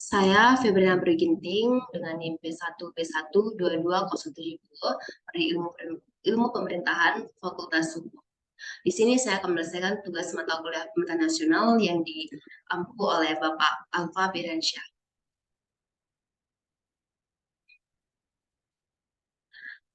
Saya Febriana Berginting dengan NIM P1P12207 dari Ilmu Pemerintahan Fakultas Hukum. Di sini saya akan menyelesaikan tugas mata kuliah Pemerintahan Nasional yang diampu oleh Bapak Alfa Biransyah.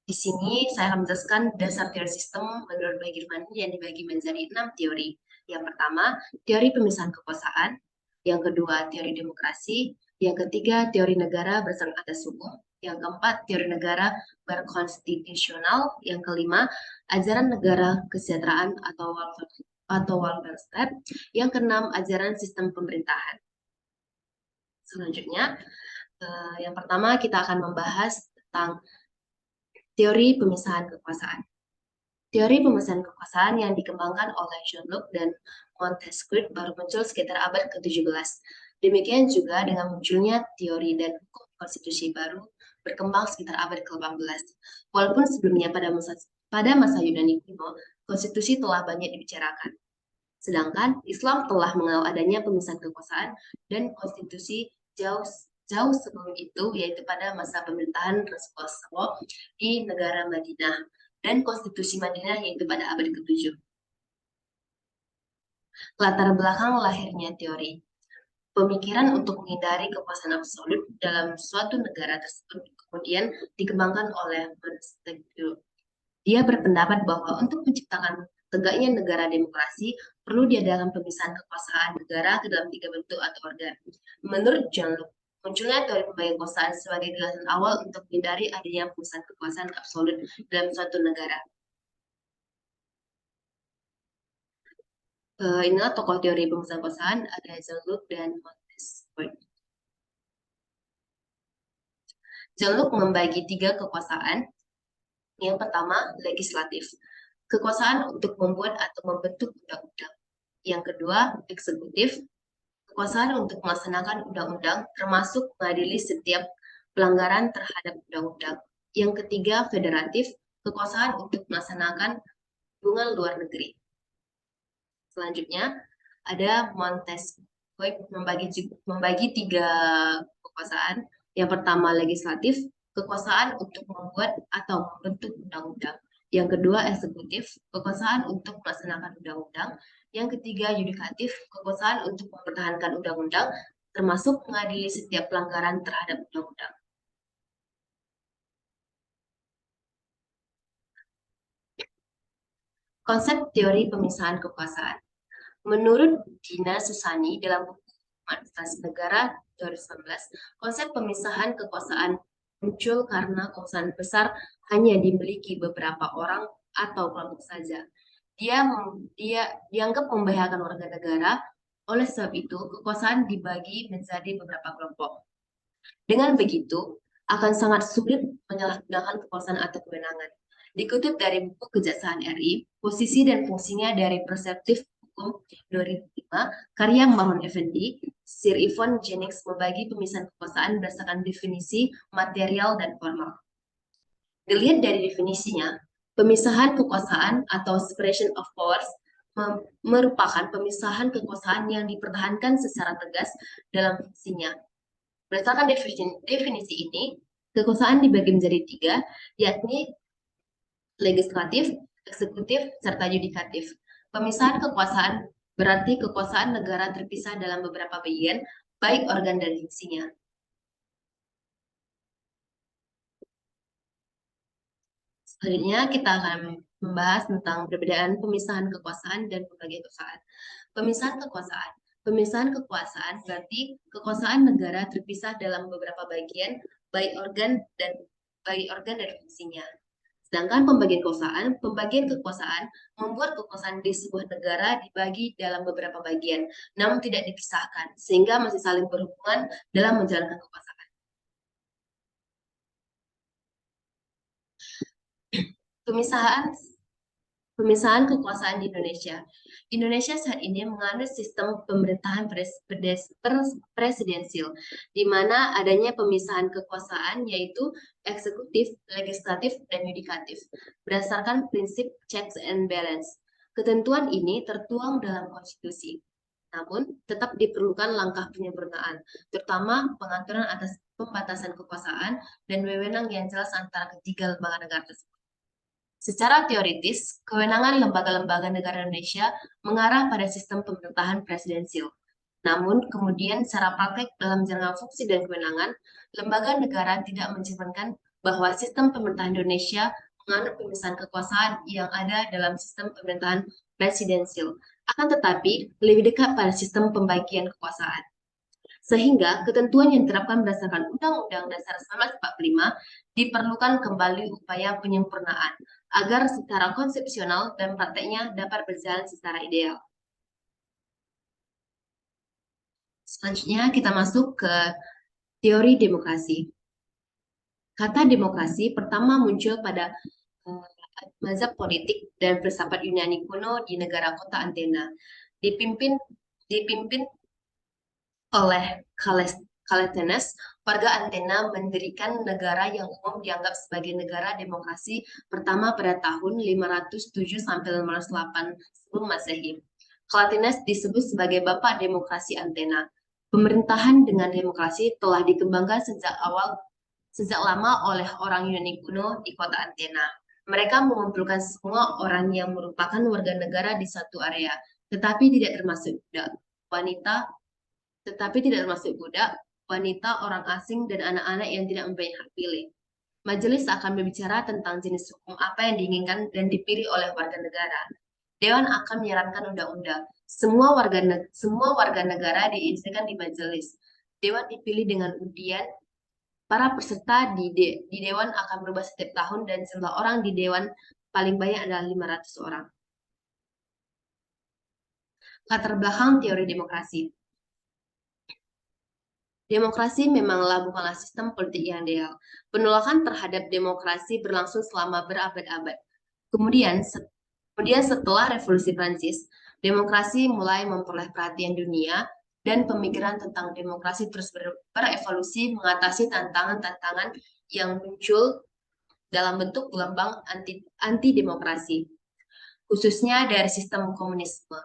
Di sini saya akan menjelaskan dasar teori sistem menurut Bagi Irfandi yang dibagi menjadi 6 teori. Yang pertama, teori pemisahan kekuasaan. Yang kedua, teori demokrasi. Yang ketiga, teori negara berdasarkan atas hukum. Yang keempat, teori negara berkonstitusional. Yang kelima, ajaran negara kesejahteraan atau welfare state. Yang keenam, ajaran sistem pemerintahan. Selanjutnya, yang pertama kita akan membahas tentang teori pemisahan kekuasaan. Teori pemisahan kekuasaan yang dikembangkan oleh John Locke dan Montesquieu baru muncul sekitar abad ke-17. Demikian juga dengan munculnya teori dan hukum konstitusi baru berkembang sekitar abad ke-18. Walaupun sebelumnya pada masa Yunani kuno, konstitusi telah banyak dibicarakan. Sedangkan Islam telah mengenal adanya pemisahan kekuasaan dan konstitusi jauh sebelum itu, yaitu pada masa pemerintahan Rasulullah SAW di negara Madinah dan konstitusi Madinah yaitu pada abad ke-7. Latar belakang lahirnya teori. Pemikiran untuk menghindari kekuasaan absolut dalam suatu negara tersebut kemudian dikembangkan oleh Montesquieu. Dia berpendapat bahwa untuk menciptakan tegaknya negara demokrasi perlu diadakan pemisahan kekuasaan negara ke dalam 3 bentuk atau organ. Menurut John Locke, munculnya teori pembagian kekuasaan sebagai gagasan awal untuk menghindari adanya pemisahan kekuasaan absolut dalam suatu negara. Inilah tokoh teori pemisahan kekuasaan, ada John Locke dan Montesquieu. John Locke membagi 3 kekuasaan. Yang pertama, legislatif. Kekuasaan untuk membuat atau membentuk undang-undang. Yang kedua, eksekutif. Kekuasaan untuk melaksanakan undang-undang, termasuk mengadili setiap pelanggaran terhadap undang-undang. Yang ketiga, federatif. Kekuasaan untuk melaksanakan hubungan luar negeri. Selanjutnya, ada Montesquieu membagi 3 kekuasaan. Yang pertama, legislatif. Kekuasaan untuk membuat atau membentuk undang-undang. Yang kedua, eksekutif, kekuasaan untuk melaksanakan undang-undang. Yang ketiga, yudikatif, kekuasaan untuk mempertahankan undang-undang, termasuk mengadili setiap pelanggaran terhadap undang-undang. Konsep teori pemisahan kekuasaan. Menurut Dina Susani dalam buku Administrasi Negara 2019, konsep pemisahan kekuasaan muncul karena kekuasaan besar hanya dimiliki beberapa orang atau kelompok saja. Dia dianggap membahayakan warga negara, oleh sebab itu kekuasaan dibagi menjadi beberapa kelompok. Dengan begitu, akan sangat sulit menyalahgunakan kekuasaan atau kewenangan. Dikutip dari buku Kejaksaan RI, posisi dan fungsinya dari perseptif hukum 2005, karya Mahmud Effendi, Sir Yvonne Jennings membagi pemisahan kekuasaan berdasarkan definisi material dan formal. Dilihat dari definisinya, pemisahan kekuasaan atau separation of powers merupakan pemisahan kekuasaan yang dipertahankan secara tegas dalam fungsinya. Berdasarkan definisi ini, kekuasaan dibagi menjadi 3, yakni legislatif, eksekutif, serta yudikatif. Pemisahan kekuasaan berarti kekuasaan negara terpisah dalam beberapa bagian, baik organ dan fungsinya. Selanjutnya kita akan membahas tentang perbedaan pemisahan kekuasaan dan pembagian kekuasaan. Pemisahan kekuasaan. Pemisahan kekuasaan berarti kekuasaan negara terpisah dalam beberapa bagian, baik organ dan fungsinya. Sedangkan pembagian kekuasaan membuat kekuasaan di sebuah negara dibagi dalam beberapa bagian, namun tidak dipisahkan, sehingga masih saling berhubungan dalam menjalankan kekuasaan. Pemisahan kekuasaan di Indonesia. Indonesia saat ini menganut sistem pemerintahan presidensial, di mana adanya pemisahan kekuasaan yaitu eksekutif, legislatif, dan yudikatif, berdasarkan prinsip checks and balance. Ketentuan ini tertuang dalam konstitusi. Namun, tetap diperlukan langkah penyempurnaan, terutama pengaturan atas pembatasan kekuasaan dan wewenang yang jelas antara ketiga lembaga negara tersebut. Secara teoritis, kewenangan lembaga-lembaga negara Indonesia mengarah pada sistem pemerintahan presidensial. Namun, kemudian secara praktek dalam menjalankan fungsi dan kewenangan, lembaga negara tidak mencerminkan bahwa sistem pemerintahan Indonesia menganut pemisahan kekuasaan yang ada dalam sistem pemerintahan presidensial. Akan tetapi, lebih dekat pada sistem pembagian kekuasaan. Sehingga ketentuan yang diterapkan berdasarkan Undang-Undang Dasar 1945 diperlukan kembali upaya penyempurnaan agar secara konsepsional dan prakteknya dapat berjalan secara ideal. Selanjutnya kita masuk ke teori demokrasi. Kata demokrasi pertama muncul pada mazhab politik dan filsafat Yunani kuno di negara kota Athena, dipimpin oleh Kallisthenes. Warga Athena mendirikan negara yang umum dianggap sebagai negara demokrasi pertama pada tahun 507 sampai 508 sebelum Masehi. Kallisthenes disebut sebagai bapak demokrasi Athena. Pemerintahan dengan demokrasi telah dikembangkan sejak lama oleh orang Yunani kuno di kota Athena. Mereka mengumpulkan semua orang yang merupakan warga negara di satu area, tetapi tidak termasuk budak, wanita, orang asing, dan anak-anak yang tidak mempunyai hak pilih. Majelis akan berbicara tentang jenis hukum apa yang diinginkan dan dipilih oleh warga negara. Dewan akan menyarankan undang-undang. Semua warga negara diinstruksikan di majelis. Dewan dipilih dengan undian. Para peserta di Dewan akan berubah setiap tahun dan jumlah orang di Dewan paling banyak adalah 500 orang. Latar belakang teori demokrasi. Demokrasi memanglah bukanlah sistem politik yang ideal. Penolakan terhadap demokrasi berlangsung selama berabad-abad. Kemudian setelah Revolusi Prancis, demokrasi mulai memperoleh perhatian dunia dan pemikiran tentang demokrasi terus berevolusi mengatasi tantangan-tantangan yang muncul dalam bentuk gelombang anti-demokrasi, khususnya dari sistem komunisme,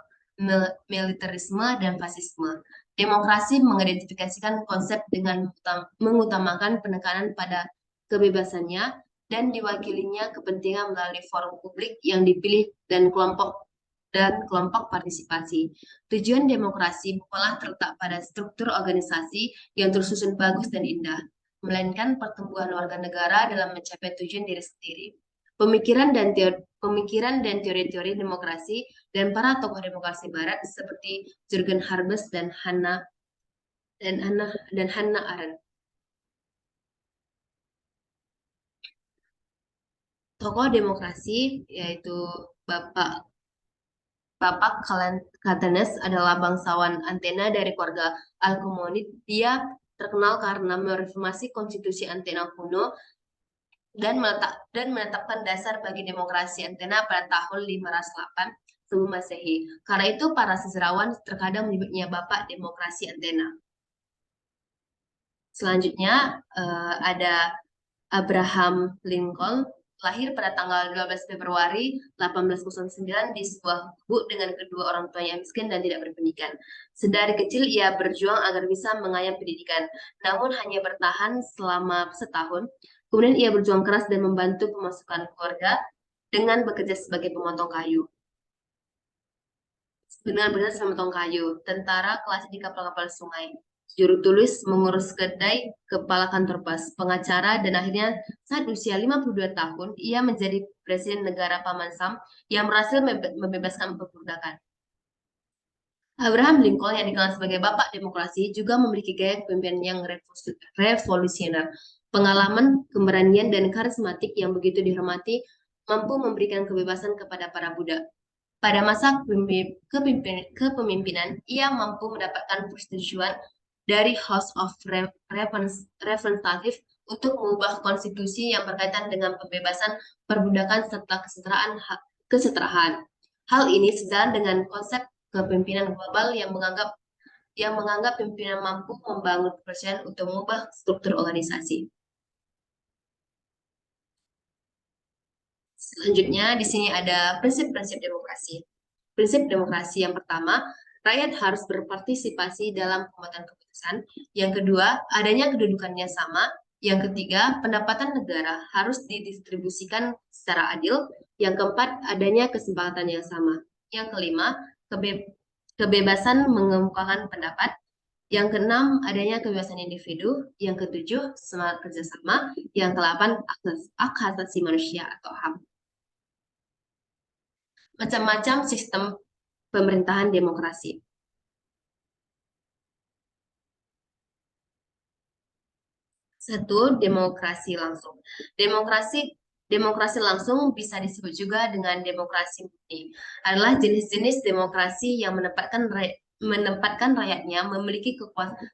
militerisme, dan fasisme. Demokrasi mengidentifikasikan konsep dengan mengutamakan penekanan pada kebebasannya dan diwakilinya kepentingan melalui forum publik yang dipilih dan kelompok partisipasi. Tujuan demokrasi bukanlah terletak pada struktur organisasi yang tersusun bagus dan indah, melainkan pertumbuhan warga negara dalam mencapai tujuan diri sendiri. Pemikiran dan teori-teori demokrasi dan para tokoh demokrasi Barat seperti Jürgen Habermas dan Hannah Arendt. Tokoh demokrasi yaitu Bapak Kallisthenes adalah bangsawan Athena dari keluarga Alkemenid. Dia terkenal karena mereformasi konstitusi Athena kuno dan menetapkan dasar bagi demokrasi Athena pada tahun 508 sebelum Masehi. Karena itu para sejarawan terkadang menyebutnya Bapak Demokrasi Athena. Selanjutnya ada Abraham Lincoln, lahir pada tanggal 12 Februari 1809 di sebuah gubuk dengan kedua orang tuanya yang miskin dan tidak berpendidikan. Sedari kecil ia berjuang agar bisa mengayam pendidikan, namun hanya bertahan selama setahun. Kemudian ia berjuang keras dan membantu pemasukan keluarga dengan bekerja sebagai pemotong kayu. Tentara kelas di kapal-kapal sungai, juru tulis, mengurus kedai, kepala kantor pos, pengacara, dan akhirnya saat usia 52 tahun, ia menjadi presiden negara Paman Sam yang berhasil membebaskan perbudakan. Abraham Lincoln yang dikenal sebagai Bapak Demokrasi juga memiliki gaya kepemimpinan yang revolusioner. Pengalaman, keberanian, dan karismatik yang begitu dihormati mampu memberikan kebebasan kepada para budak. Pada masa kepemimpinan, ia mampu mendapatkan persetujuan dari House of Representatives untuk mengubah konstitusi yang berkaitan dengan pembebasan perbudakan serta kesetaraan. Hal ini sejalan dengan konsep kepemimpinan global yang menganggap pimpinan mampu membangun kepercayaan untuk mengubah struktur organisasi. Selanjutnya, di sini ada prinsip-prinsip demokrasi. Prinsip demokrasi yang pertama, Rakyat harus berpartisipasi dalam pembuatan keputusan. Yang kedua, adanya kedudukannya sama. Yang ketiga, pendapatan negara harus didistribusikan secara adil. Yang keempat, adanya kesempatan yang sama. Yang kelima, kebebasan mengemukakan pendapat. Yang keenam, adanya kebebasan individu. Yang ketujuh, semangat kerjasama. Yang kedelapan, hak asasi manusia atau HAM. Macam-macam sistem pemerintahan demokrasi. Satu, demokrasi langsung. Demokrasi langsung bisa disebut juga dengan demokrasi murni. Adalah jenis-jenis demokrasi yang menempatkan rakyatnya memiliki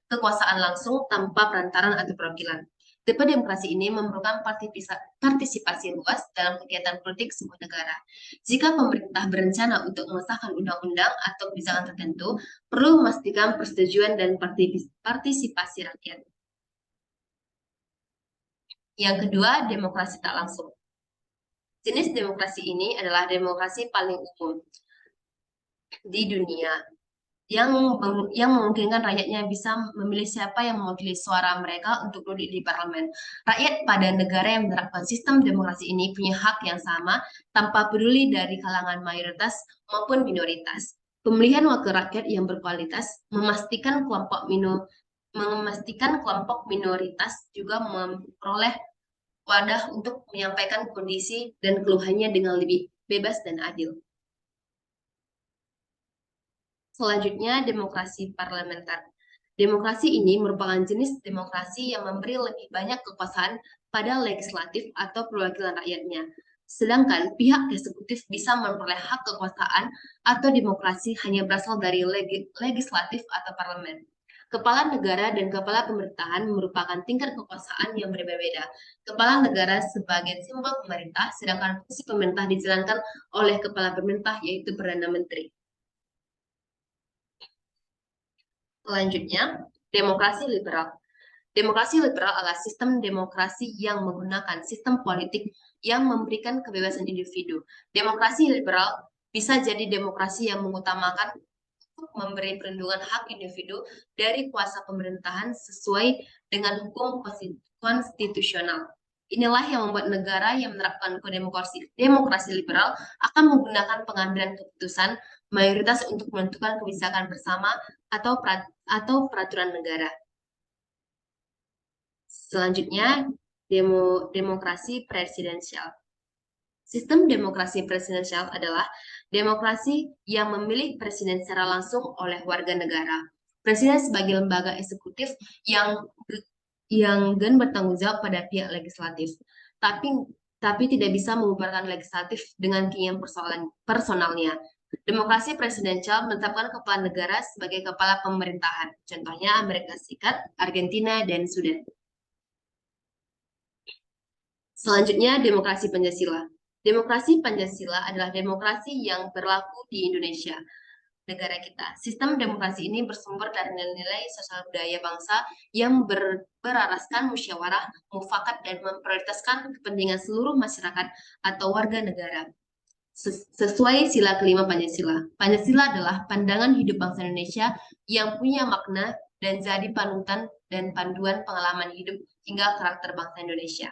kekuasaan langsung tanpa perantaran atau perwakilan. Tipe demokrasi ini memerlukan partisipasi luas dalam kegiatan politik sebuah negara. Jika pemerintah berencana untuk mengesahkan undang-undang atau kebijakan tertentu, perlu memastikan persetujuan dan partisipasi rakyat. Yang kedua, demokrasi tak langsung. Jenis demokrasi ini adalah demokrasi paling umum di dunia yang memungkinkan rakyatnya bisa memilih siapa yang mewakili suara mereka untuk duduk di parlemen. Rakyat pada negara yang menerapkan sistem demokrasi ini punya hak yang sama tanpa peduli dari kalangan mayoritas maupun minoritas. Pemilihan wakil rakyat yang berkualitas memastikan kelompok minoritas juga memperoleh wadah untuk menyampaikan kondisi dan keluhannya dengan lebih bebas dan adil. Selanjutnya, demokrasi parlementer. Demokrasi ini merupakan jenis demokrasi yang memberi lebih banyak kekuasaan pada legislatif atau perwakilan rakyatnya. Sedangkan pihak eksekutif bisa memperoleh hak kekuasaan atau demokrasi hanya berasal dari legislatif atau parlemen. Kepala negara dan kepala pemerintahan merupakan tingkat kekuasaan yang berbeda-beda. Kepala negara sebagai simbol pemerintah, sedangkan fungsi pemerintah dijalankan oleh kepala pemerintah yaitu Perdana Menteri. Selanjutnya, demokrasi liberal. Demokrasi liberal adalah sistem demokrasi yang menggunakan sistem politik yang memberikan kebebasan individu. Demokrasi liberal bisa jadi demokrasi yang mengutamakan untuk memberi perlindungan hak individu dari kuasa pemerintahan sesuai dengan hukum konstitusional. Inilah yang membuat negara yang menerapkan demokrasi liberal akan menggunakan pengambilan keputusan mayoritas untuk menentukan kebijakan bersama atau peraturan negara. Selanjutnya, demokrasi presidensial. Sistem demokrasi presidensial adalah demokrasi yang memilih presiden secara langsung oleh warga negara. Presiden sebagai lembaga eksekutif yang bertanggung jawab pada pihak legislatif, tapi tidak bisa mengubarkan legislatif dengan keinginan personalnya. Demokrasi presidensial menetapkan kepala negara sebagai kepala pemerintahan. Contohnya Amerika Serikat, Argentina, dan Sudan. Selanjutnya, demokrasi Pancasila. Demokrasi Pancasila adalah demokrasi yang berlaku di Indonesia, negara kita. Sistem demokrasi ini bersumber dari nilai-nilai sosial budaya bangsa yang beraraskan musyawarah, mufakat, dan memprioritaskan kepentingan seluruh masyarakat atau warga negara. Sesuai sila kelima Pancasila. Pancasila adalah pandangan hidup bangsa Indonesia yang punya makna dan jadi panutan dan panduan pengalaman hidup hingga karakter bangsa Indonesia.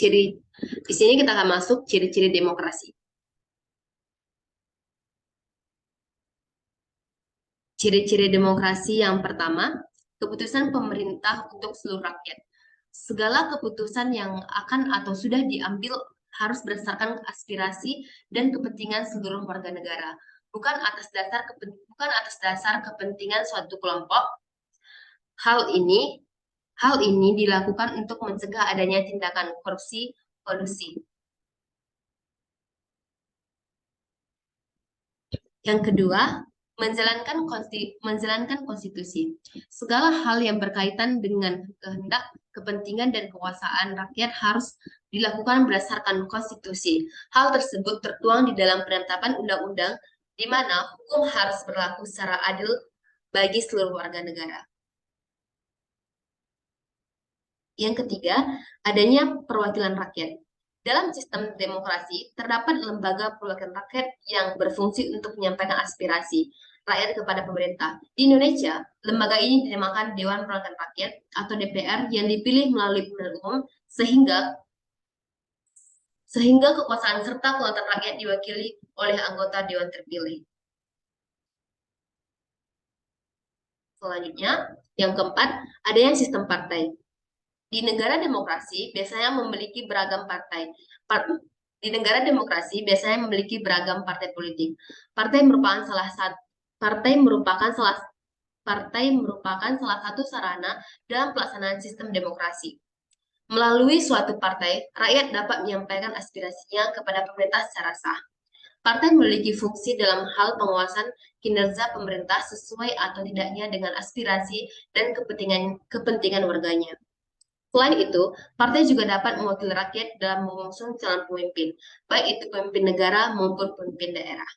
Di sini kita akan masuk ciri-ciri demokrasi. Ciri-ciri demokrasi yang pertama, keputusan pemerintah untuk seluruh rakyat. Segala keputusan yang akan atau sudah diambil harus berdasarkan aspirasi dan kepentingan seluruh warga negara, bukan atas dasar kepentingan suatu kelompok. Hal ini dilakukan untuk mencegah adanya tindakan korupsi, kolusi. Yang kedua, menjalankan konstitusi. Segala hal yang berkaitan dengan kehendak, kepentingan, dan kekuasaan rakyat harus dilakukan berdasarkan konstitusi. Hal tersebut tertuang di dalam penetapan undang-undang di mana hukum harus berlaku secara adil bagi seluruh warga negara. Yang ketiga, adanya perwakilan rakyat. Dalam sistem demokrasi, terdapat lembaga perwakilan rakyat yang berfungsi untuk menyampaikan aspirasi rakyat kepada pemerintah. Di Indonesia, lembaga ini dinamakan Dewan Perwakilan Rakyat atau DPR yang dipilih melalui pemilihan umum sehingga kekuasaan serta kedaulatan rakyat diwakili oleh anggota dewan terpilih. Selanjutnya, yang keempat, adanya sistem partai. Di negara demokrasi biasanya memiliki beragam partai. Di negara demokrasi biasanya memiliki beragam partai politik. Partai merupakan salah satu sarana dalam pelaksanaan sistem demokrasi. Melalui suatu partai, rakyat dapat menyampaikan aspirasinya kepada pemerintah secara sah. Partai memiliki fungsi dalam hal pengawasan kinerja pemerintah sesuai atau tidaknya dengan aspirasi dan kepentingan warganya. Selain itu, partai juga dapat mewakili rakyat dalam mengusung calon pemimpin, baik itu pemimpin negara maupun pemimpin daerah.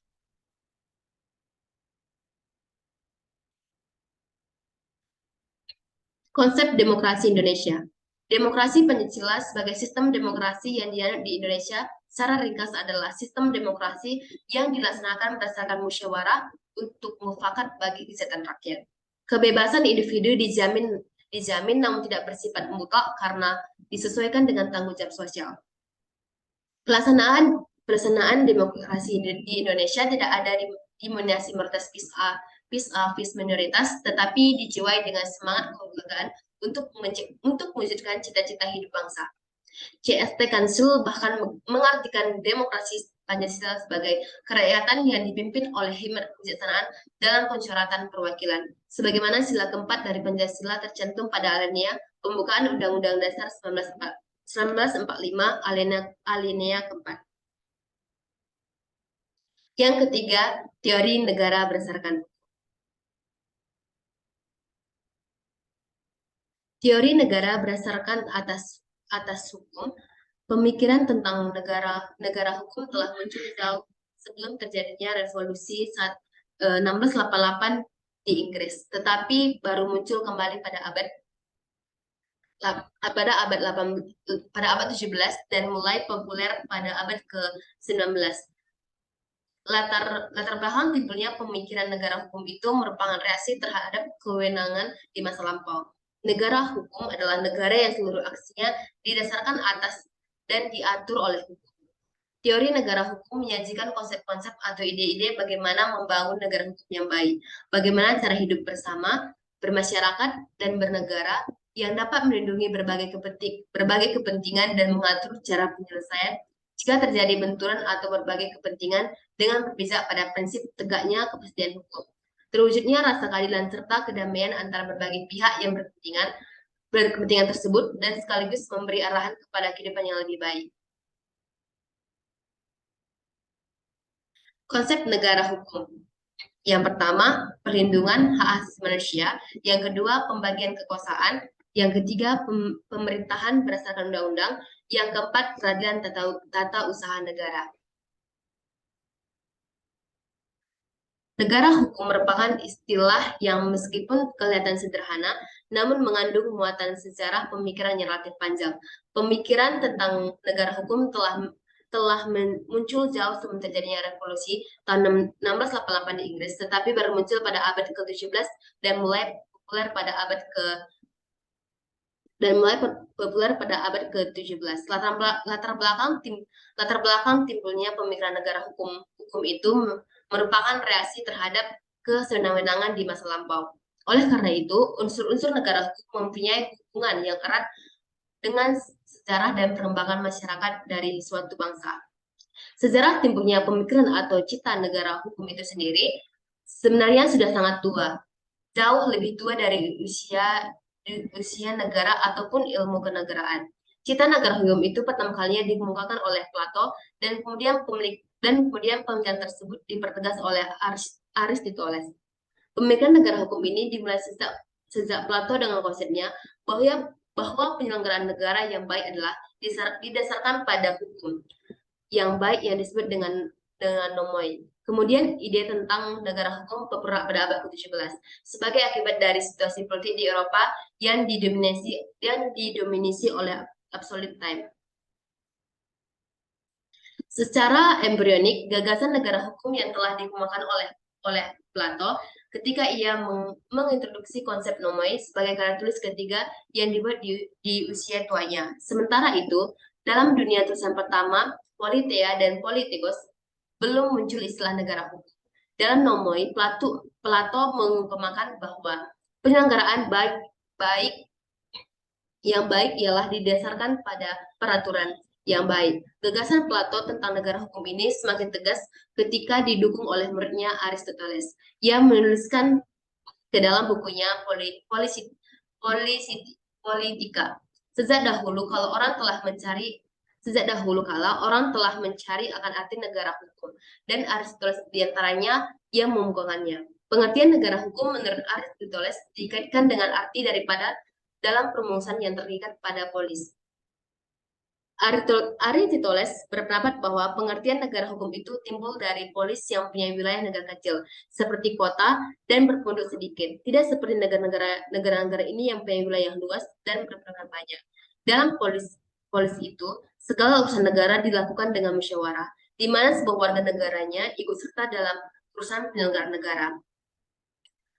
Konsep demokrasi Indonesia. Demokrasi Pancasila sebagai sistem demokrasi yang dianut di Indonesia secara ringkas adalah sistem demokrasi yang dilaksanakan berdasarkan musyawarah untuk mufakat bagi kesejahteraan rakyat. Kebebasan individu dijamin namun tidak bersifat mutlak karena disesuaikan dengan tanggung jawab sosial. Pelaksanaan demokrasi di Indonesia tidak ada diminasi minoritas vis minoritas, tetapi dijiwai dengan semangat kelembagaan untuk mewujudkan cita-cita hidup bangsa. CST Council bahkan mengartikan demokrasi Pancasila sebagai kerakyatan yang dipimpin oleh hikmat kebijaksanaan dalam pensyaratan perwakilan. Sebagaimana sila keempat dari Pancasila tercantum pada alinea pembukaan Undang-Undang Dasar 1945 alinea keempat. Yang ketiga, teori negara berdasarkan teori negara berdasarkan atas hukum. Pemikiran tentang negara hukum telah muncul jauh sebelum terjadinya revolusi 1688 di Inggris, tetapi baru muncul kembali pada abad 17 dan mulai populer pada abad ke-19. Latar belakang timbulnya pemikiran negara hukum itu merupakan reaksi terhadap kewenangan di masa lampau. Negara hukum adalah negara yang seluruh aksinya didasarkan atas dan diatur oleh hukum. Teori negara hukum menyajikan konsep-konsep atau ide-ide bagaimana membangun negara hukum yang baik, bagaimana cara hidup bersama, bermasyarakat, dan bernegara yang dapat melindungi berbagai kepentingan dan mengatur cara penyelesaian jika terjadi benturan atau berbagai kepentingan dengan berpijak pada prinsip tegaknya kepastian hukum. Terwujudnya rasa keadilan serta kedamaian antara berbagai pihak yang berkepentingan tersebut dan sekaligus memberi arahan kepada kehidupan yang lebih baik. Konsep negara hukum. Yang pertama, perlindungan hak asasi manusia. Yang kedua, pembagian kekuasaan. Yang ketiga, pemerintahan berdasarkan undang-undang. Yang keempat, peradilan tata usaha negara. Negara hukum merupakan istilah yang meskipun kelihatan sederhana, namun mengandung muatan sejarah pemikiran yang relatif panjang. Pemikiran tentang negara hukum telah muncul jauh sebelum terjadinya revolusi tahun 1688 di Inggris, tetapi baru muncul pada abad ke-17 dan mulai populer pada abad ke-17. Latar belakang timbulnya pemikiran negara hukum itu merupakan reaksi terhadap kesewenang-wenangan di masa lampau. Oleh karena itu, unsur-unsur negara hukum mempunyai hubungan yang erat dengan sejarah dan perkembangan masyarakat dari suatu bangsa. Sejarah timbulnya pemikiran atau cita negara hukum itu sendiri sebenarnya sudah sangat tua, jauh lebih tua dari usia negara ataupun ilmu kenegaraan. Cita negara hukum itu pertama kalinya dikemukakan oleh Plato dan kemudian pemikiran tersebut dipertegas oleh Aristoteles. Pemikiran negara hukum ini dimulai sejak Plato dengan konsepnya bahwa penyelenggaraan negara yang baik adalah didasarkan pada hukum yang baik yang disebut dengan nomoi. Kemudian ide tentang negara hukum populer pada abad ke-17 sebagai akibat dari situasi politik di Eropa yang didominasi oleh absolute time. Secara embrionik, gagasan negara hukum yang telah dikemukakan oleh Plato ketika ia mengintroduksi konsep nomoi sebagai karya tulis ketiga yang dibuat di usia tuanya. Sementara itu, dalam dunia tulisan pertama, Politeia dan Politikos, belum muncul istilah negara hukum. Dalam nomoi, Plato mengumpamakan bahwa penyelenggaraan baik yang baik ialah didasarkan pada peraturan yang baik. Gagasan Plato tentang negara hukum ini semakin tegas ketika didukung oleh muridnya Aristoteles. Ia menuliskan ke dalam bukunya Politika. Sejak dahulu orang telah mencari akan arti negara hukum, dan Aristoteles diantaranya yang memukakannya. Pengertian negara hukum menurut Aristoteles dikaitkan dengan arti daripada dalam perumusan yang terikat pada polis. Aristoteles berpendapat bahwa pengertian negara hukum itu timbul dari polis yang punya wilayah negara kecil, seperti kota dan berpenduduk sedikit. Tidak seperti negara-negara ini yang punya wilayah yang luas dan berpenduduk banyak. Dalam polis itu, segala urusan negara dilakukan dengan musyawarah, di mana sebuah warga negaranya ikut serta dalam urusan penyelenggaraan negara.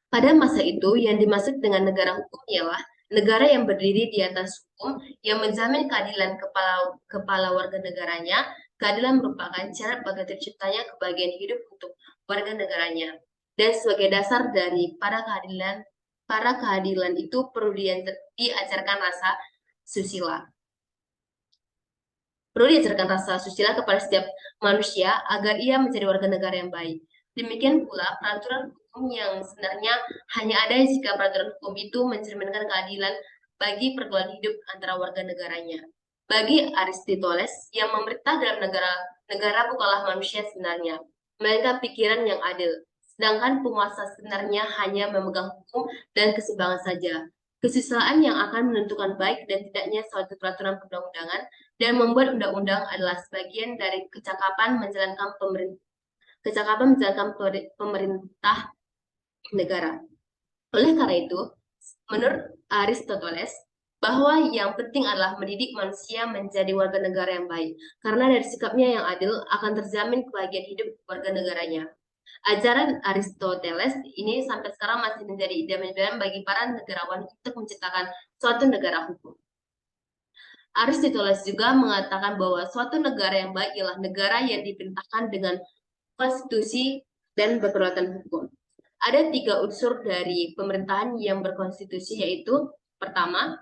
Pada masa itu, yang dimaksud dengan negara hukum ialah negara yang berdiri di atas hukum, yang menjamin keadilan kepala warga negaranya. Keadilan merupakan syarat bagi terciptanya kebahagiaan hidup untuk warga negaranya. Dan sebagai dasar dari para kehadilan itu perlu diajarkan rasa susila. Perlu diajarkan rasa susila kepada setiap manusia agar ia menjadi warga negara yang baik. Demikian pula peraturan hukum yang sebenarnya hanya ada jika peraturan hukum itu mencerminkan keadilan bagi pergaulan hidup antara warga negaranya. Bagi Aristoteles, yang memerintah dalam negara bukanlah manusia sebenarnya, melainkan pikiran yang adil. Sedangkan penguasa sebenarnya hanya memegang hukum dan keseimbangan saja. Kesusilaan yang akan menentukan baik dan tidaknya suatu peraturan perundang-undangan dan membuat undang-undang adalah sebagian dari kecakapan menjalankan pemerintah negara. Oleh karena itu, menurut Aristoteles, bahwa yang penting adalah mendidik manusia menjadi warga negara yang baik, karena dari sikapnya yang adil akan terjamin kebahagiaan hidup warga negaranya. Ajaran Aristoteles ini sampai sekarang masih menjadi idaman bagi para negarawan untuk menciptakan suatu negara hukum. Aristoteles juga mengatakan bahwa suatu negara yang baik ialah negara yang diperintahkan dengan konstitusi dan berkedaulatan hukum. Ada 3 unsur dari pemerintahan yang berkonstitusi, yaitu pertama,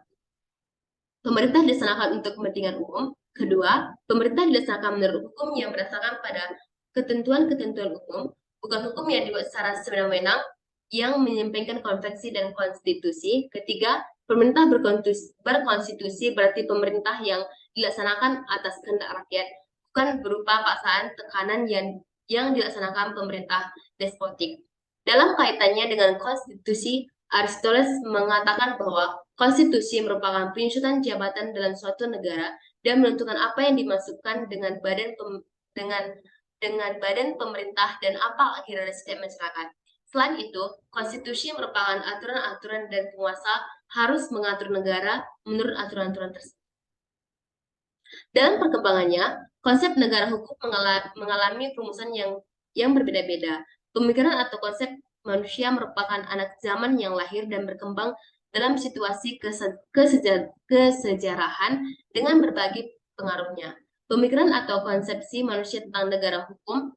pemerintah dilaksanakan untuk kepentingan umum. Kedua, pemerintah dilaksanakan menurut hukum yang berdasarkan pada ketentuan-ketentuan umum, bukan hukum yang dibuat secara sewenang-wenang yang menyampaikan konvensi dan konstitusi. Ketiga, pemerintah berkonstitusi berarti pemerintah yang dilaksanakan atas kehendak rakyat, bukan berupa paksaan tekanan yang dilaksanakan pemerintah despotik. Dalam kaitannya dengan konstitusi, Aristoteles mengatakan bahwa konstitusi merupakan penyusunan jabatan dalam suatu negara dan menentukan apa yang dimasukkan dengan badan pemerintah dan apa akhirnya dari setiap masyarakat. Selain itu, konstitusi merupakan aturan-aturan dan penguasa harus mengatur negara menurut aturan-aturan tersebut. Dalam perkembangannya, konsep negara hukum mengalami perumusan yang berbeda-beda. Pemikiran atau konsep manusia merupakan anak zaman yang lahir dan berkembang dalam situasi kesejarahan dengan berbagai pengaruhnya. Pemikiran atau konsepsi manusia tentang negara hukum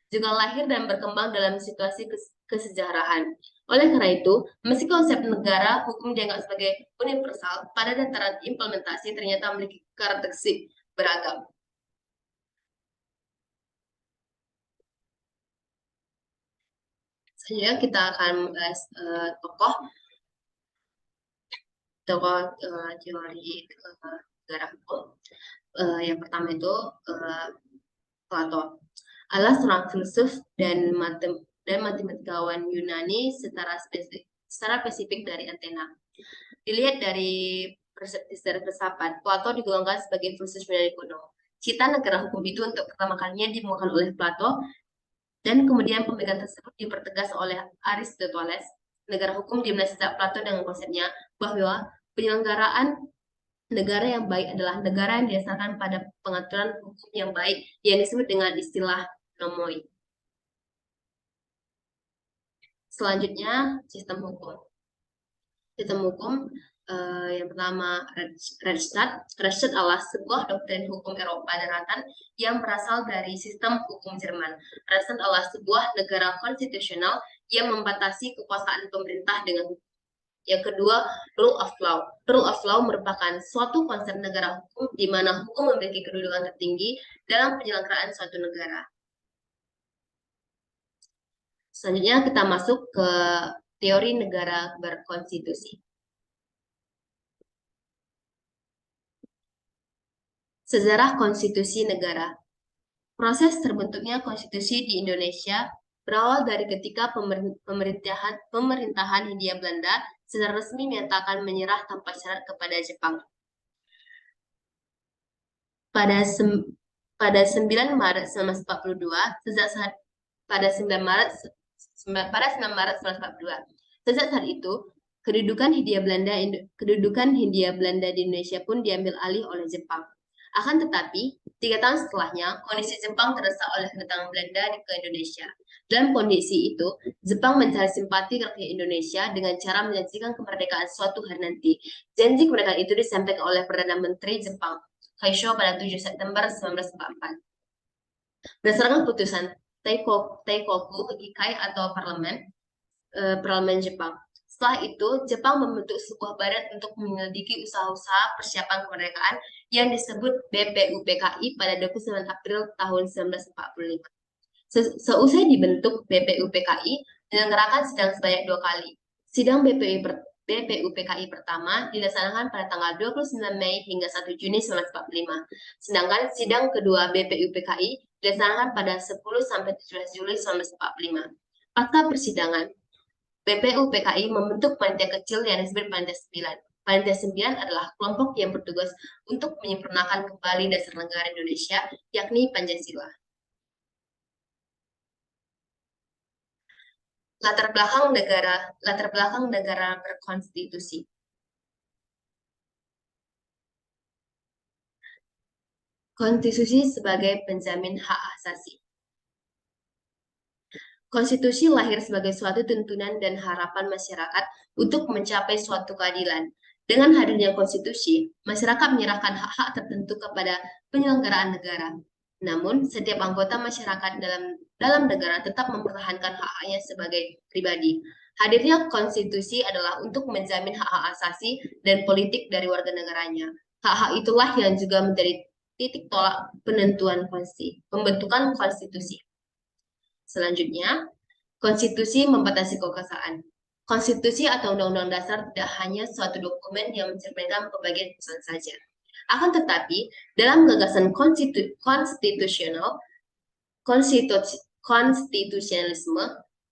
juga lahir dan berkembang dalam situasi kesejarahan. Oleh karena itu, meski konsep negara hukum dianggap sebagai universal, pada tataran implementasi ternyata memiliki karakteristik beragam. Selanjutnya kita akan membahas tokoh teori negara hukum. Yang pertama itu Plato adalah seorang filsuf dan matematikawan Yunani secara spesifik dari Athena. Dilihat dari perspektif filsafat, Plato digolongkan sebagai filsuf Yunani kuno. Cita negara hukum itu untuk pertama kalinya dimuatkan oleh Plato, dan kemudian pemikiran tersebut dipertegas oleh Aristoteles. Negara hukum dimulai sejak Plato dengan konsepnya bahwa penyelenggaraan Negara yang baik adalah negara yang didasarkan pada pengaturan hukum yang baik yang disebut dengan istilah nomoi. Selanjutnya, sistem hukum. Sistem hukum yang pertama, Rechtsstaat. Rechtsstaat adalah sebuah doktrin hukum Eropa Daratan yang berasal dari sistem hukum Jerman. Rechtsstaat adalah sebuah negara konstitusional yang membatasi kekuasaan pemerintah dengan hukum. Yang kedua, rule of law. Rule of law merupakan suatu konsep negara hukum di mana hukum memiliki kedudukan tertinggi dalam penyelenggaraan suatu negara. Selanjutnya kita masuk ke teori negara berkonstitusi. Sejarah konstitusi negara. Proses terbentuknya konstitusi di Indonesia berawal dari ketika pemerintahan Hindia Belanda secara resmi menyatakan menyerah tanpa syarat kepada Jepang. Pada 9 Maret 1942, pada 9 Maret 1942, sejak saat itu kedudukan Hindia Belanda di Indonesia pun diambil alih oleh Jepang. Akan tetapi, 3 tahun setelahnya, kondisi Jepang terdesak oleh kedatangan Belanda ke Indonesia. Dalam kondisi itu, Jepang mencari simpati rakyat Indonesia dengan cara menjanjikan kemerdekaan suatu hari nanti. Janji kemerdekaan itu disampaikan oleh Perdana Menteri Jepang, Taisho, pada 7 September 1944. Berdasarkan putusan Teikoku Ikai atau Parlemen Jepang. Setelah itu, Jepang membentuk sebuah badan untuk menyelidiki usaha-usaha persiapan kemerdekaan yang disebut BPUPKI pada 29 April tahun 1945. Seusai dibentuk BPUPKI, diselenggarakan sidang sebanyak 2 kali. Sidang BPUPKI pertama dilaksanakan pada tanggal 29 Mei hingga 1 Juni 1945. Sedangkan sidang kedua BPUPKI dilaksanakan pada 10 sampai 17 Juli 1945. Pasca persidangan, BPUPKI membentuk panitia kecil yang disebut Panitia 9. Panitia 9 adalah kelompok yang bertugas untuk menyempurnakan kembali dasar negara Indonesia, yakni Pancasila. Latar belakang negara berkonstitusi. Konstitusi sebagai penjamin hak asasi. Konstitusi lahir sebagai suatu tuntunan dan harapan masyarakat untuk mencapai suatu keadilan. Dengan hadirnya konstitusi, masyarakat menyerahkan hak-hak tertentu kepada penyelenggaraan negara. Namun, setiap anggota masyarakat dalam negara tetap mempertahankan hak-haknya sebagai pribadi. Hadirnya konstitusi adalah untuk menjamin hak-hak asasi dan politik dari warga negaranya. Hak-hak itulah yang juga menjadi titik tolak pembentukan konstitusi. Selanjutnya, konstitusi membatasi kekuasaan. Konstitusi atau undang-undang dasar tidak hanya suatu dokumen yang mencerminkan pembagian kekuasaan saja. Akan tetapi, dalam gagasan konstitusionalisme,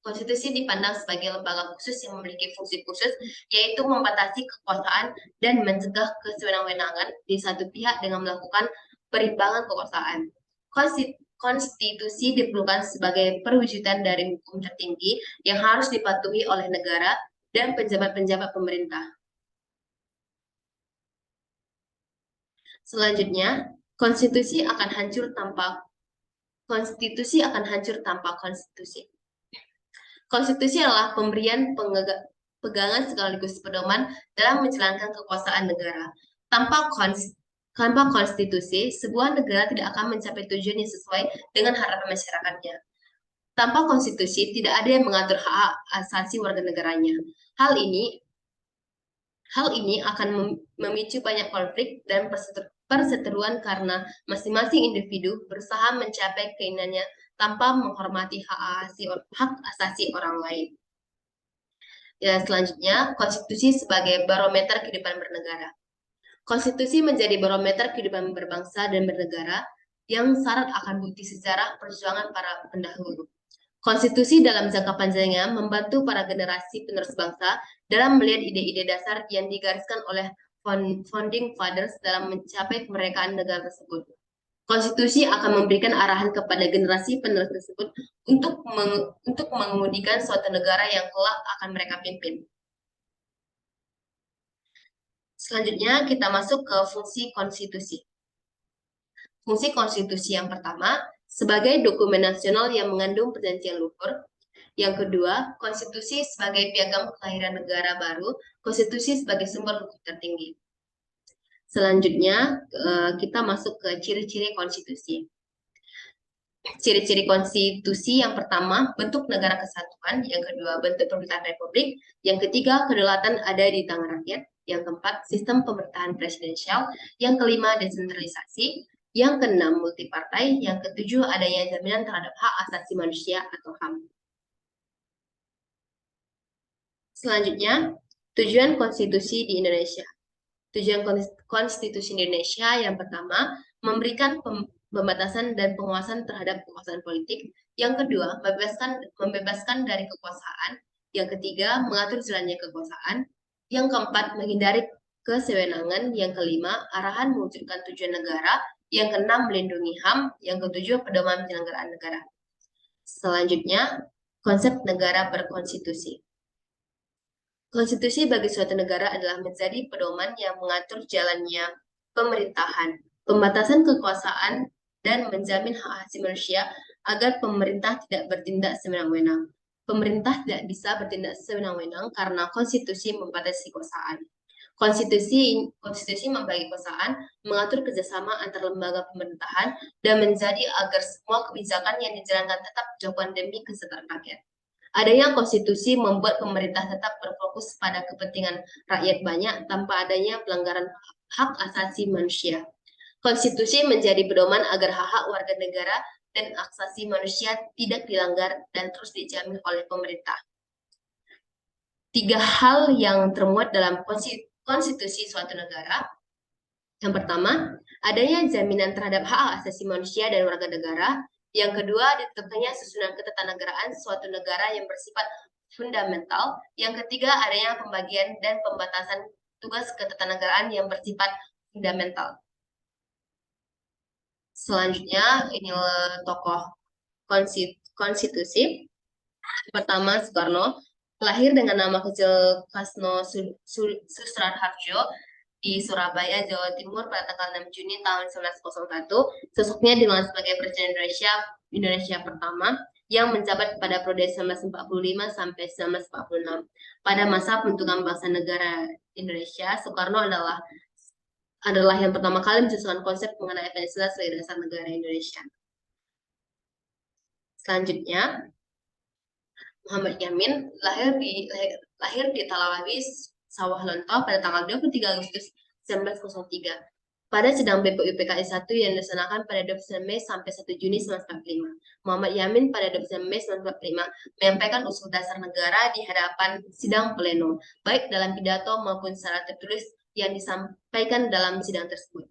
konstitusi dipandang sebagai lembaga khusus yang memiliki fungsi khusus, yaitu membatasi kekuasaan dan mencegah kesewenang-wenangan di satu pihak dengan melakukan perimbangan kekuasaan. Konstitusi diperlukan sebagai perwujudan dari hukum tertinggi yang harus dipatuhi oleh negara dan pejabat-pejabat pemerintah. Selanjutnya, konstitusi akan hancur tanpa konstitusi. Konstitusi adalah pemberian pegangan sekaligus pedoman dalam menjalankan kekuasaan negara. Tanpa konstitusi, sebuah negara tidak akan mencapai tujuan yang sesuai dengan harapan masyarakatnya. Tanpa konstitusi, tidak ada yang mengatur hak asasi warga negaranya. Hal ini akan memicu banyak konflik dan perseteruan karena masing-masing individu berusaha mencapai keinginannya tanpa menghormati hak asasi orang lain. Ya, selanjutnya, konstitusi sebagai barometer kehidupan bernegara. Konstitusi menjadi barometer kehidupan berbangsa dan bernegara yang syarat akan bukti sejarah perjuangan para pendahulu. Konstitusi dalam jangka panjangnya membantu para generasi penerus bangsa dalam melihat ide-ide dasar yang digariskan oleh founding fathers dalam mencapai kemerdekaan negara tersebut. Konstitusi akan memberikan arahan kepada generasi penerus tersebut untuk mengemudikan suatu negara yang kelak akan mereka pimpin. Selanjutnya kita masuk ke fungsi konstitusi. Fungsi konstitusi yang pertama, sebagai dokumen nasional yang mengandung perjanjian luhur. Yang kedua, konstitusi sebagai piagam kelahiran negara baru, konstitusi sebagai sumber hukum tertinggi. Selanjutnya, kita masuk ke ciri-ciri konstitusi. Ciri-ciri konstitusi yang pertama, bentuk negara kesatuan. Yang kedua, bentuk pemerintahan republik. Yang ketiga, kedaulatan ada di tangan rakyat. Yang keempat, sistem pemerintahan presidensial. Yang kelima, desentralisasi. Yang keenam, multipartai. Yang ketujuh, adanya jaminan terhadap hak asasi manusia atau HAM. Selanjutnya, tujuan konstitusi di Indonesia. Tujuan konstitusi Indonesia yang pertama, memberikan pembatasan dan penguasaan terhadap kekuasaan politik. Yang kedua, membebaskan dari kekuasaan. Yang ketiga, mengatur jalannya kekuasaan. Yang keempat, menghindari kesewenangan. Yang kelima, arahan mewujudkan tujuan negara. Yang keenam, melindungi HAM. Yang ketujuh, pedoman penyelenggaraan negara. Selanjutnya, konsep negara berkonstitusi. Konstitusi bagi suatu negara adalah menjadi pedoman yang mengatur jalannya pemerintahan, pembatasan kekuasaan, dan menjamin hak asasi manusia agar pemerintah tidak bertindak sewenang-wenang. Pemerintah tidak bisa bertindak sewenang-wenang karena konstitusi membatasi kekuasaan. Konstitusi membagi kekuasaan, mengatur kerjasama antar lembaga pemerintahan, dan menjadi agar semua kebijakan yang dijalankan tetap dilakukan demi kesejahteraan rakyat. Adanya konstitusi membuat pemerintah tetap berfokus pada kepentingan rakyat banyak tanpa adanya pelanggaran hak asasi manusia. Konstitusi menjadi pedoman agar hak-hak warga negara dan asasi manusia tidak dilanggar dan terus dijamin oleh pemerintah. 3 hal yang termuat dalam konstitusi suatu negara. Yang pertama, adanya jaminan terhadap hak asasi manusia dan warga negara. Yang kedua, ditetapkannya susunan ketatanegaraan suatu negara yang bersifat fundamental. Yang ketiga, adanya pembagian dan pembatasan tugas ketatanegaraan yang bersifat fundamental. Selanjutnya, inilah tokoh konstitusi. Pertama, Soekarno. Lahir dengan nama kecil Kasno Susraharjo di Surabaya, Jawa Timur pada tanggal 6 Juni tahun 1901. Sosoknya dikenal sebagai Presiden Indonesia pertama yang menjabat pada periode 1945 sampai 1946. Pada masa pembentukan bangsa negara Indonesia, Soekarno adalah yang pertama kali mencetuskan konsep mengenai Pancasila sebagai dasar negara Indonesia. Selanjutnya, Muhammad Yamin lahir di Talawawi, Sawah Lontoh pada tanggal 23 Agustus 1903. Pada sidang BPUPKI 1 yang dilaksanakan pada 29 Mei sampai 1 Juni 1945. Muhammad Yamin pada 29 Mei 1945 menyampaikan usul dasar negara di hadapan sidang pleno, baik dalam pidato maupun secara tertulis yang disampaikan dalam sidang tersebut.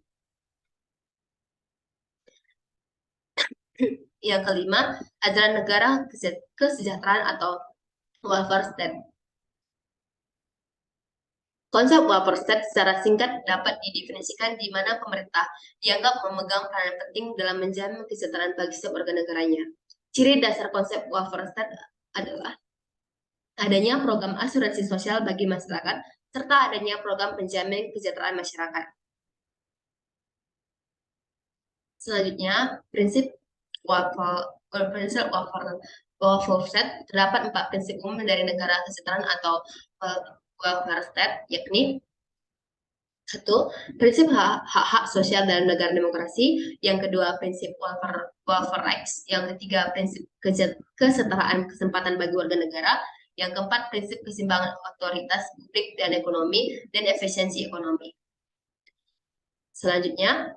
Yang kelima, ajaran negara kesejahteraan atau welfare state. Konsep welfare state secara singkat dapat didefinisikan di mana pemerintah dianggap memegang peranan penting dalam menjamin kesejahteraan bagi setiap warga negaranya. Ciri dasar konsep welfare state adalah adanya program asuransi sosial bagi masyarakat, serta adanya program penjamin kesejahteraan masyarakat. Selanjutnya, prinsip welfare state terdapat 4 prinsip umum dari negara kesejahteraan atau welfare state, yakni 1. Prinsip hak-hak sosial dalam negara demokrasi. Yang kedua, prinsip welfare rights. Yang ketiga, prinsip kesetaraan kesempatan bagi warga negara. Yang keempat, prinsip keseimbangan otoritas publik dan ekonomi dan efisiensi ekonomi. Selanjutnya,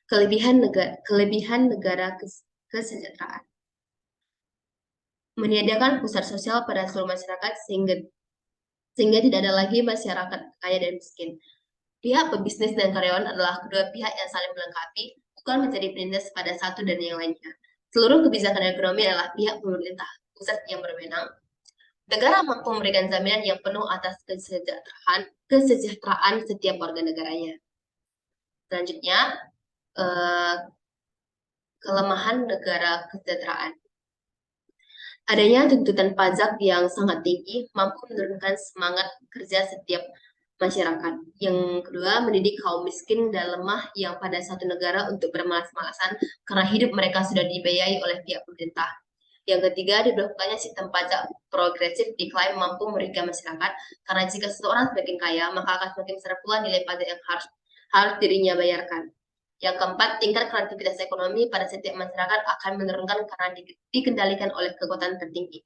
kelebihan negara kesejahteraan. Meniadakan pusat sosial pada seluruh masyarakat sehingga tidak ada lagi masyarakat kaya dan miskin. Pihak pebisnis dan karyawan adalah kedua pihak yang saling melengkapi, bukan menjadi prinsip pada satu dan yang lainnya. Seluruh kebijakan ekonomi adalah pihak pemerintah pusat yang berwenang. Negara mampu memberikan jaminan yang penuh atas kesejahteraan setiap warga negaranya. Selanjutnya, kelemahan negara kesejahteraan. Adanya tuntutan pajak yang sangat tinggi mampu menurunkan semangat kerja setiap masyarakat. Yang kedua, mendidik kaum miskin dan lemah yang pada satu negara untuk bermalas-malasan karena hidup mereka sudah dibiayai oleh pihak pemerintah. Yang ketiga, diberlakukannya sistem pajak progresif diklaim mampu merugikan masyarakat karena jika seseorang semakin kaya, maka akan semakin besar pula nilai pajak yang harus dirinya bayarkan. Yang keempat, tingkat kreativitas ekonomi pada setiap masyarakat akan menurunkan karena dikendalikan oleh kekuatan tertinggi.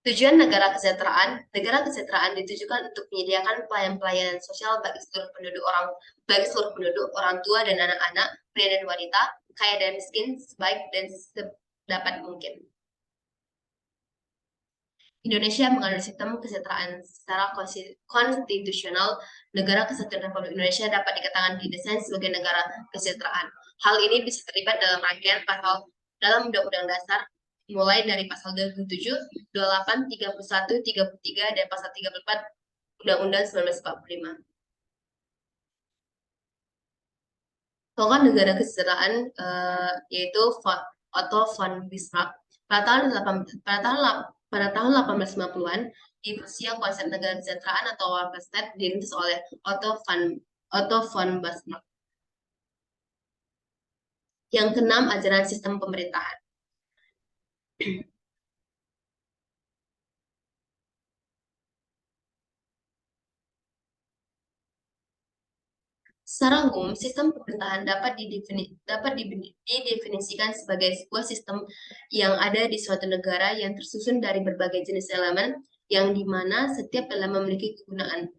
Tujuan negara kesejahteraan ditujukan untuk menyediakan pelayanan sosial bagi seluruh penduduk, orang tua dan anak-anak, pria dan wanita, kaya dan miskin, sebaik dan sedapat mungkin. Indonesia menganut sistem kesejahteraan secara konstitusional. Negara Kesatuan Republik Indonesia dapat dikatakan didesain sebagai negara kesejahteraan. Hal ini bisa terlibat dalam rangkaian pasal dalam Undang-Undang Dasar, mulai dari pasal 27, 28, 31, 33, dan pasal 34 Undang-Undang 1945. Tokoh negara kesejahteraan yaitu Otto von Bismarck. Pada tahun 1850-an, di Rusia konsep negara kesejahteraan atau welfare state dirintis oleh Otto von Bismarck. Yang keenam, ajaran sistem pemerintahan. Secara umum, sistem pemerintahan dapat didefinisikan sebagai sebuah sistem yang ada di suatu negara yang tersusun dari berbagai jenis elemen, yang dimana setiap elemen memiliki kegunaan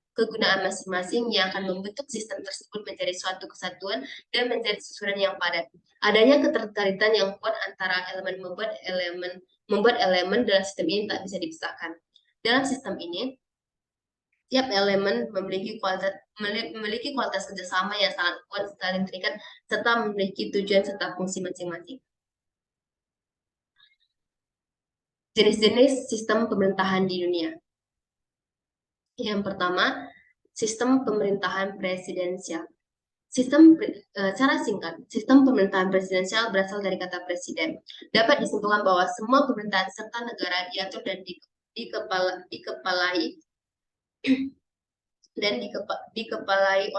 masing-masing yang akan membentuk sistem tersebut menjadi suatu kesatuan dan menjadi susunan yang padat. Adanya keterkaitan yang kuat antara membuat elemen dalam sistem ini tak bisa dipisahkan. Dalam sistem ini, tiap elemen memiliki kualitas kerjasama yang sangat kuat, saling terikat, serta memiliki tujuan serta fungsi masing-masing. Jenis-jenis sistem pemerintahan di dunia. Yang pertama, sistem pemerintahan presidensial. Secara singkat, sistem pemerintahan presidensial berasal dari kata presiden. Dapat disimpulkan bahwa semua pemerintahan serta negara diatur dan dikepalai dan dikepalai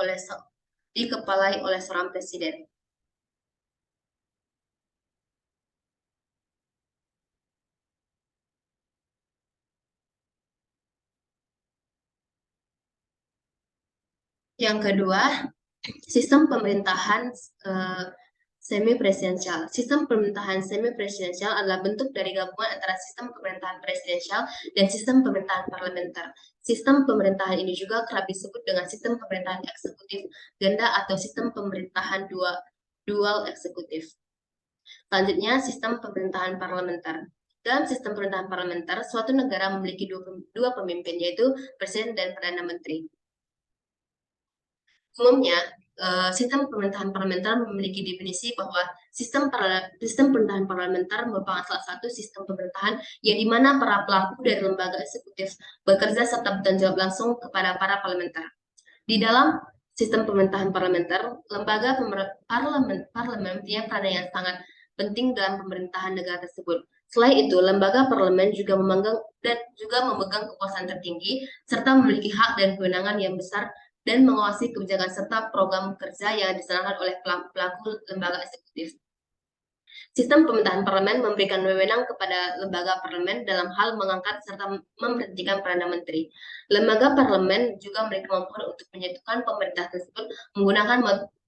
oleh seorang presiden. Yang kedua, sistem pemerintahan semi presidensial. Sistem pemerintahan semi presidensial adalah bentuk dari gabungan antara sistem pemerintahan presidensial dan sistem pemerintahan parlementer. Sistem pemerintahan ini juga kerap disebut dengan sistem pemerintahan eksekutif ganda atau sistem pemerintahan dual eksekutif. Selanjutnya, sistem pemerintahan parlementer. Dalam sistem pemerintahan parlementer, suatu negara memiliki dua pemimpin, yaitu presiden dan perdana menteri. Umumnya, sistem pemerintahan parlementer memiliki definisi bahwa sistem pemerintahan parlementer merupakan salah satu sistem pemerintahan yang dimana para pelaku dari lembaga eksekutif bekerja serta bertanggung jawab langsung kepada para parlementer. Di dalam sistem pemerintahan parlementer, lembaga parlemen punya peran yang sangat penting dalam pemerintahan negara tersebut. Selain itu, lembaga parlemen juga memegang kekuasaan tertinggi serta memiliki hak dan kewenangan yang besar dan mengawasi kebijakan serta program kerja yang dilaksanakan oleh pelaku lembaga eksekutif. Sistem pemerintahan parlemen memberikan wewenang kepada lembaga parlemen dalam hal mengangkat serta memberhentikan perdana menteri. Lembaga parlemen juga memiliki kemampuan untuk menyatukan pemerintah tersebut menggunakan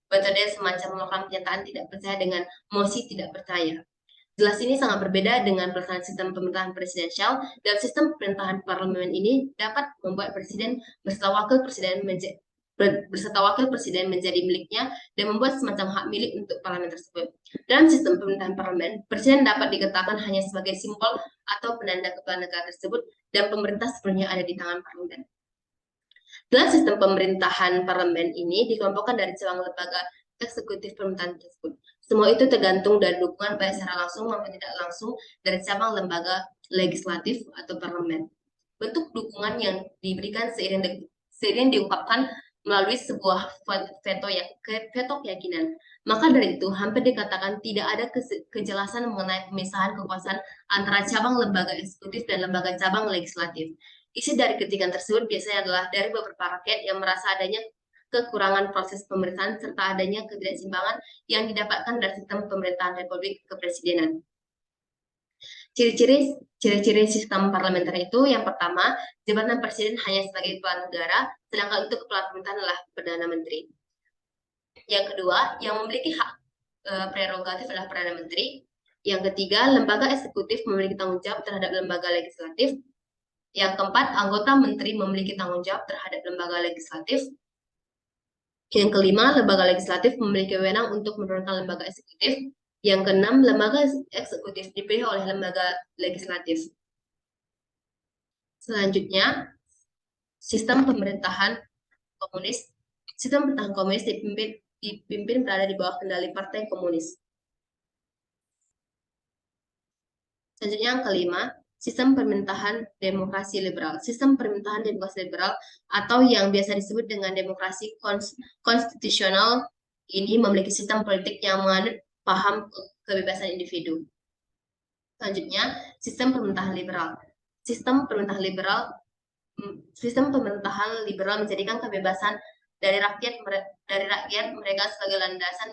metode semacam melakukan pernyataan tidak percaya dengan mosi tidak percaya. Jelas ini sangat berbeda dengan pelaksanaan sistem pemerintahan presidensial. Dalam sistem pemerintahan parlemen ini dapat membuat presiden beserta wakil presiden menjadi miliknya dan membuat semacam hak milik untuk parlemen tersebut. Dalam sistem pemerintahan parlemen, presiden dapat dikatakan hanya sebagai simbol atau penanda kepala negara tersebut dan pemerintah sepenuhnya ada di tangan parlemen. Dalam sistem pemerintahan parlemen ini dikelompokkan dari cabang lembaga eksekutif pemerintahan tersebut. Semua itu tergantung dari dukungan baik secara langsung maupun tidak langsung dari cabang lembaga legislatif atau parlemen. Bentuk dukungan yang diberikan seiring diungkapkan melalui sebuah veto keyakinan. Maka dari itu, hampir dikatakan tidak ada kejelasan mengenai pemisahan kekuasaan antara cabang lembaga eksekutif dan lembaga cabang legislatif. Isi dari ketiga tersebut biasanya adalah dari beberapa rakyat yang merasa adanya kekurangan proses pemerintahan serta adanya ketidakseimbangan yang didapatkan dari sistem pemerintahan Republik Kepresidenan. Ciri-ciri sistem parlementer itu yang pertama, jabatan presiden hanya sebagai kepala negara, sedangkan untuk kepala pemerintahan adalah Perdana Menteri. Yang kedua, yang memiliki hak prerogatif adalah Perdana Menteri. Yang ketiga, lembaga eksekutif memiliki tanggung jawab terhadap lembaga legislatif. Yang keempat, anggota menteri memiliki tanggung jawab terhadap lembaga legislatif. Yang kelima, lembaga legislatif memiliki wewenang untuk menurunkan lembaga eksekutif. Yang keenam, lembaga eksekutif dipilih oleh lembaga legislatif. Selanjutnya, sistem pemerintahan komunis. Sistem pemerintahan komunis dipimpin berada di bawah kendali Partai Komunis. Selanjutnya yang kelima, sistem pemerintahan demokrasi liberal. Sistem pemerintahan demokrasi liberal atau yang biasa disebut dengan demokrasi konstitusional ini memiliki sistem politik yang menganut paham kebebasan individu. Selanjutnya, sistem pemerintahan liberal. Sistem pemerintahan liberal menjadikan kebebasan dari rakyat mereka sebagai landasan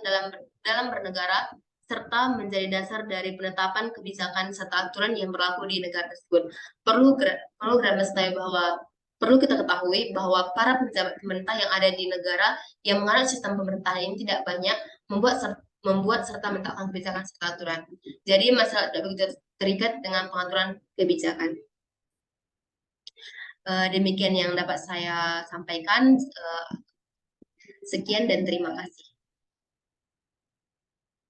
dalam bernegara serta menjadi dasar dari penetapan kebijakan serta aturan yang berlaku di negara tersebut. Perlu kita ketahui bahwa para pejabat pemerintah yang ada di negara yang menganut sistem pemerintahan ini tidak banyak membuat serta menetapkan kebijakan serta aturan. Jadi masalah tidak begitu terikat dengan pengaturan kebijakan. Demikian yang dapat saya sampaikan. Sekian dan terima kasih.